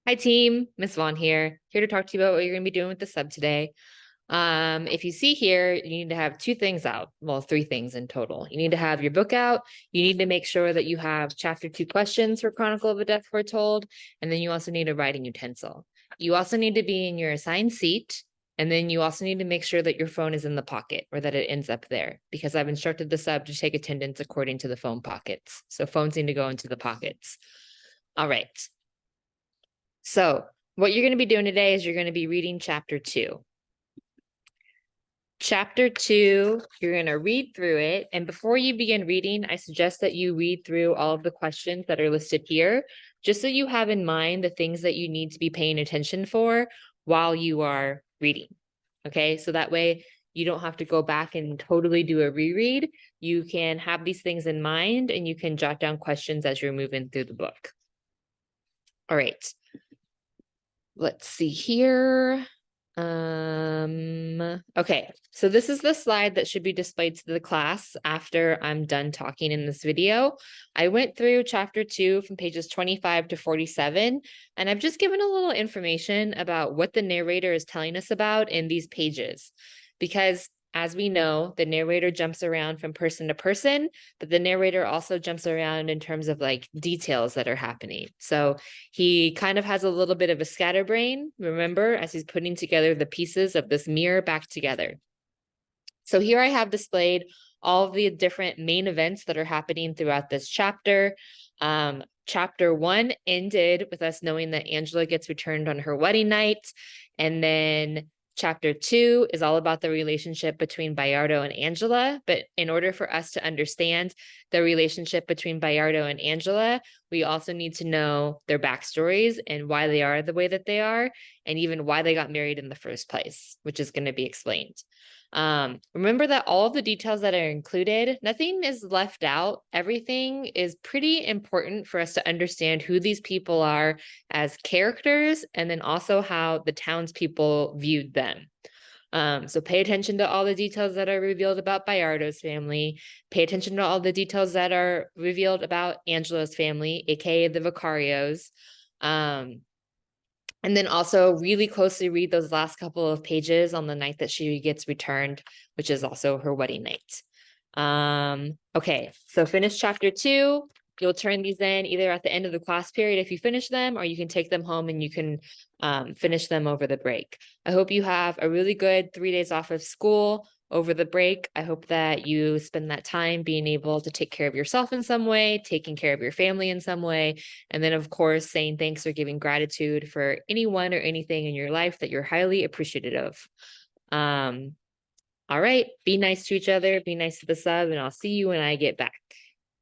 Hi team, Miss Vaughn here to talk to you about what you're going to be doing with the sub today. If you see here, you need to have two things out. Well, three things in total. You need to have your book out. You need to make sure that you have chapter 2 questions for Chronicle of a Death Foretold. And then you also need a writing utensil. You also need to be in your assigned seat. And then you also need to make sure that your phone is in the pocket or that it ends up there, because I've instructed the sub to take attendance according to the phone pockets. So phones need to go into the pockets. All right. So what you're going to be doing today is you're going to be reading chapter 2. Chapter 2, you're going to read through it. And before you begin reading, I suggest that you read through all of the questions that are listed here, just so you have in mind the things that you need to be paying attention for while you are reading. Okay, so that way you don't have to go back and totally do a reread. You can have these things in mind and you can jot down questions as you're moving through the book. All right. Let's see here. Okay, so this is the slide that should be displayed to the class after I'm done talking in this video. I went through chapter 2 from pages 25 to 47, and I've just given a little information about what the narrator is telling us about in these pages, because as we know, the narrator jumps around from person to person, but the narrator also jumps around in terms of like details that are happening. So he kind of has a little bit of a scatterbrain, remember, as he's putting together the pieces of this mirror back together. So here I have displayed all of the different main events that are happening throughout this chapter. Chapter 1 ended with us knowing that Angela gets returned on her wedding night, and then Chapter 2 is all about the relationship between Bayardo and Angela, but in order for us to understand the relationship between Bayardo and Angela, we also need to know their backstories and why they are the way that they are, and even why they got married in the first place, which is going to be explained. Remember that all of the details that are included, nothing is left out. Everything is pretty important for us to understand who these people are as characters, and then also how the townspeople viewed them. So pay attention to all the details that are revealed about Bayardo's family. Pay attention to all the details that are revealed about Angela's family, aka the Vicarios. And then also really closely read those last couple of pages on the night that she gets returned, which is also her wedding night. Okay, so finish chapter 2. You'll turn these in either at the end of the class period if you finish them, or you can take them home and you can finish them over the break. I hope you have a really good 3 days off of school over the break. I hope that you spend that time being able to take care of yourself in some way, taking care of your family in some way, and then of course saying thanks or giving gratitude for anyone or anything in your life that you're highly appreciative of. All right, be nice to each other, be nice to the sub, and I'll see you when I get back.